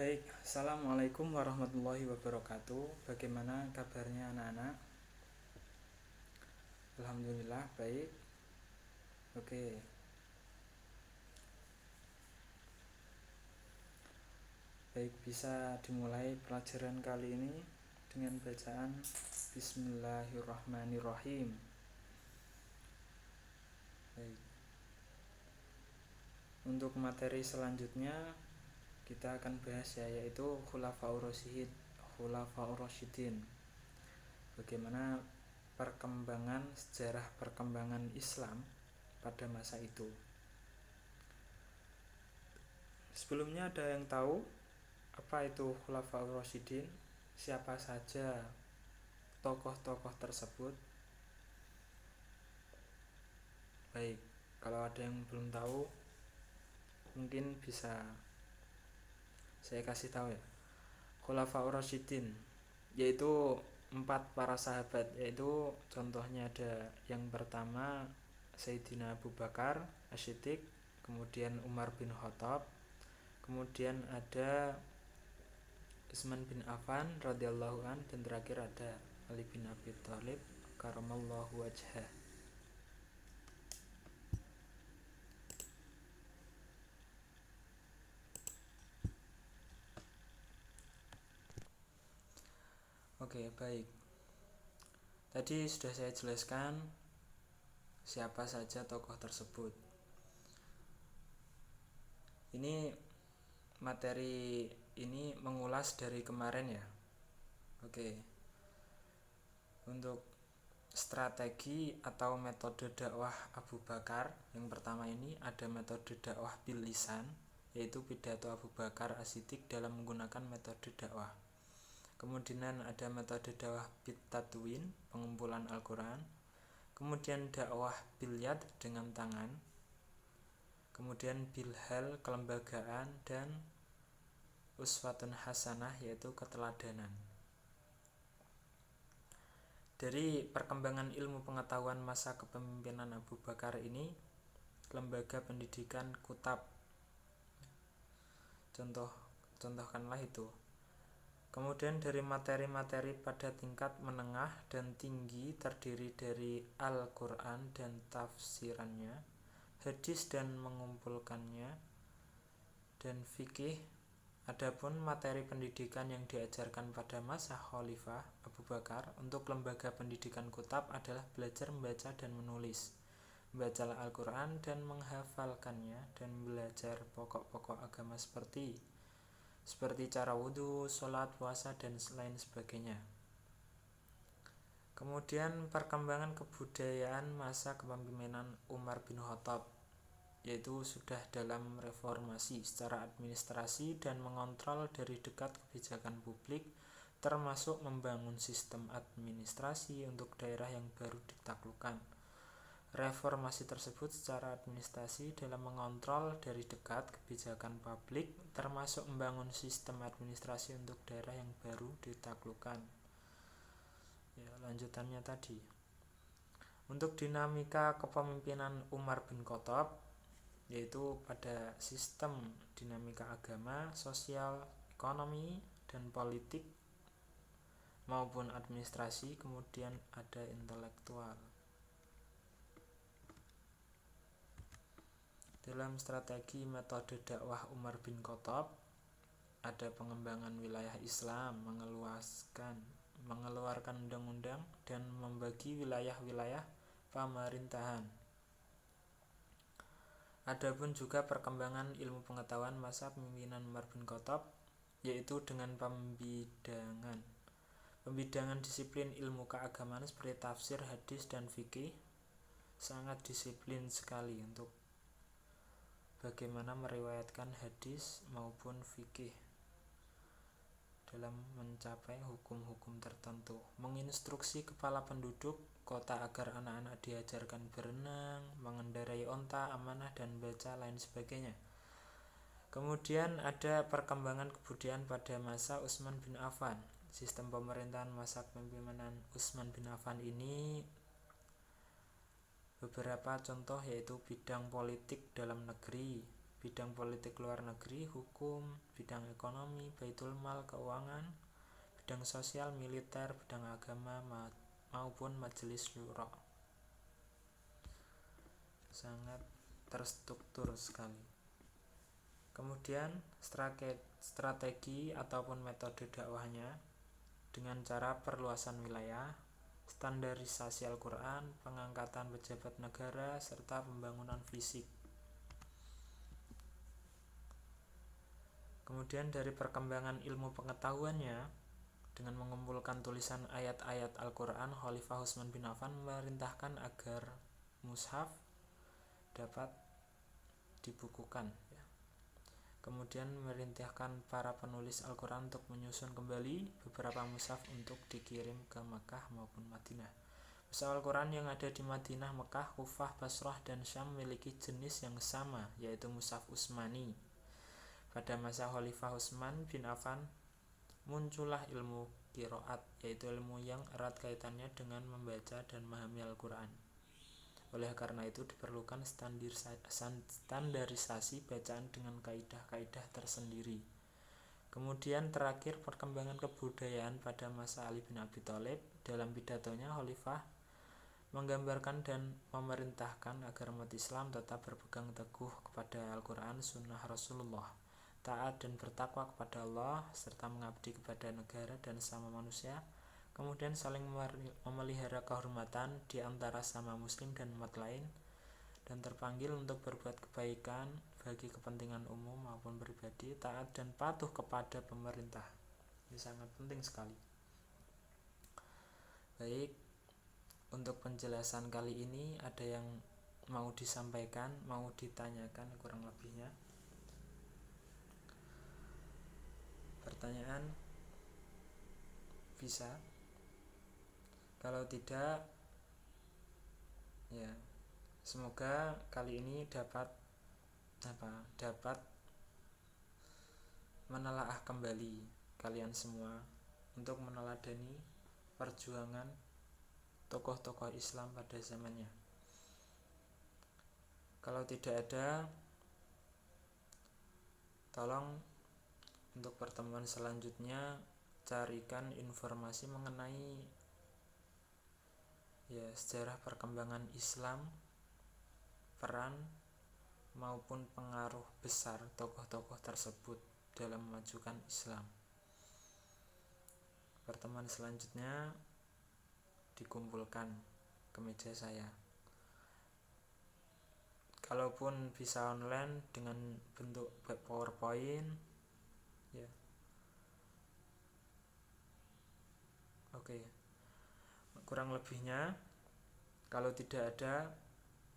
Baik, Assalamualaikum warahmatullahi wabarakatuh. Bagaimana kabarnya anak-anak? Alhamdulillah baik. Oke. Baik, bisa dimulai pelajaran kali ini dengan bacaan Bismillahirrahmanirrahim. Baik. Untuk materi selanjutnya kita akan bahas yaitu Khulafaur Rasyidin. Bagaimana sejarah perkembangan Islam pada masa itu. Sebelumnya ada yang tahu apa itu Khulafaur Rasyidin? Siapa saja tokoh-tokoh tersebut? Baik, kalau ada yang belum tahu mungkin bisa saya kasih tahu ya. Khulafaur Rasyidin yaitu 4 para sahabat, yaitu contohnya ada yang pertama Sayyidina Abu Bakar As-Siddiq, kemudian Umar bin Khattab, kemudian ada Utsman bin Affan radhiyallahu an, dan terakhir ada Ali bin Abi Thalib karamallahu wajhah. Oke, baik. Tadi sudah saya jelaskan siapa saja tokoh tersebut. Ini materi ini mengulas dari kemarin ya. Oke. Untuk strategi atau metode dakwah Abu Bakar, yang pertama ini ada metode dakwah bil lisan, yaitu pidato Abu Bakar As-Siddiq dalam menggunakan metode dakwah. Kemudian ada metode dakwah bit tatwin, pengumpulan Al-Quran. Kemudian dakwah bil yad, dengan tangan. Kemudian bilhal, kelembagaan, dan uswatun hasanah, yaitu keteladanan. Dari perkembangan ilmu pengetahuan masa kepemimpinan Abu Bakar ini, lembaga pendidikan Kutab, contohkanlah itu. Kemudian dari materi-materi pada tingkat menengah dan tinggi terdiri dari Al-Quran dan tafsirannya, hadis dan mengumpulkannya, dan fikih. Adapun materi pendidikan yang diajarkan pada masa Khalifah Abu Bakar untuk lembaga pendidikan Kutab adalah belajar membaca dan menulis, membaca Al-Quran dan menghafalkannya, dan belajar pokok-pokok agama seperti cara wudhu, sholat, puasa, dan lain sebagainya. Kemudian perkembangan kebudayaan masa kepemimpinan Umar bin Khattab, yaitu sudah dalam reformasi secara administrasi dan mengontrol dari dekat kebijakan publik, termasuk membangun sistem administrasi untuk daerah yang baru ditaklukkan. Reformasi tersebut secara administrasi dalam mengontrol dari dekat kebijakan publik, termasuk membangun sistem administrasi untuk daerah yang baru ditaklukkan. Ya, lanjutannya tadi. Untuk dinamika kepemimpinan Umar bin Khattab, yaitu pada sistem dinamika agama, sosial, ekonomi, dan politik maupun administrasi. Kemudian ada intelektual. Dalam strategi metode dakwah Umar bin Khattab ada pengembangan wilayah Islam, mengeluarkan undang-undang, dan membagi wilayah-wilayah pemerintahan. Adapun juga perkembangan ilmu pengetahuan masa pemimpinan Umar bin Khattab, yaitu dengan pembidangan disiplin ilmu keagamaan seperti tafsir, hadis, dan fikih. Sangat disiplin sekali untuk bagaimana meriwayatkan hadis maupun fikih dalam mencapai hukum-hukum tertentu. Menginstruksi kepala penduduk kota agar anak-anak diajarkan berenang, mengendarai onta, amanah, dan baca, lain sebagainya. Kemudian ada perkembangan kebudayaan pada masa Utsman bin Affan. Sistem pemerintahan masa kepemimpinan Utsman bin Affan ini beberapa contoh, yaitu bidang politik dalam negeri, bidang politik luar negeri, hukum, bidang ekonomi, baitul mal, keuangan, bidang sosial, militer, bidang agama, maupun majelis syuro. Sangat terstruktur sekali. Kemudian strategi ataupun metode dakwahnya dengan cara perluasan wilayah, standarisasi Al-Quran, pengangkatan pejabat negara, serta pembangunan fisik. Kemudian dari perkembangan ilmu pengetahuannya, dengan mengumpulkan tulisan ayat-ayat Al-Quran, Khalifah Utsman bin Affan memerintahkan agar mushaf dapat dibukukan. Kemudian memerintahkan para penulis Al-Quran untuk menyusun kembali beberapa mushaf untuk dikirim ke Mekah maupun Madinah. Mushaf Al-Quran yang ada di Madinah, Mekah, Kufah, Basrah, dan Syam memiliki jenis yang sama, yaitu mushaf Utsmani. Pada masa Khalifah Utsman bin Affan, muncullah ilmu qiraat, yaitu ilmu yang erat kaitannya dengan membaca dan memahami Al-Quran. Oleh karena itu diperlukan standarisasi bacaan dengan kaidah-kaidah tersendiri. Kemudian terakhir perkembangan kebudayaan pada masa Ali bin Abi Thalib. Dalam pidatonya Khalifah menggambarkan dan memerintahkan agar umat Islam tetap berpegang teguh kepada Al-Quran, sunnah Rasulullah, taat dan bertakwa kepada Allah, serta mengabdi kepada negara dan sesama manusia. Kemudian saling memelihara kehormatan di antara sama muslim dan umat lain, dan terpanggil untuk berbuat kebaikan bagi kepentingan umum maupun pribadi, taat dan patuh kepada pemerintah. Ini sangat penting sekali. Baik, untuk penjelasan kali ini ada yang mau disampaikan, mau ditanyakan kurang lebihnya? Pertanyaan bisa? Kalau tidak, ya semoga kali ini dapat menelaah kembali kalian semua untuk meneladani perjuangan tokoh-tokoh Islam pada zamannya. Kalau tidak ada, tolong untuk pertemuan selanjutnya carikan informasi mengenai sejarah perkembangan Islam, peran maupun pengaruh besar tokoh-tokoh tersebut dalam memajukan Islam. Pertemuan selanjutnya dikumpulkan ke meja saya. Kalaupun bisa online dengan bentuk PowerPoint, ya. Oke. Kurang lebihnya, kalau tidak ada,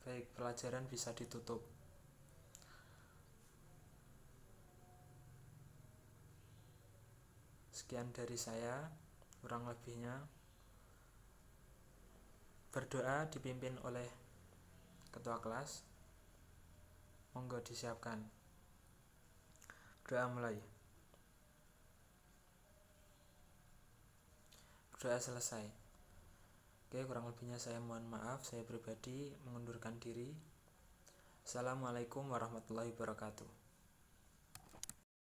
baik pelajaran bisa ditutup. Sekian dari saya, kurang lebihnya. Berdoa dipimpin oleh ketua kelas. Monggo disiapkan. Doa mulai. Doa selesai. Oke, kurang lebihnya saya mohon maaf. Saya pribadi mengundurkan diri. Assalamualaikum warahmatullahi wabarakatuh.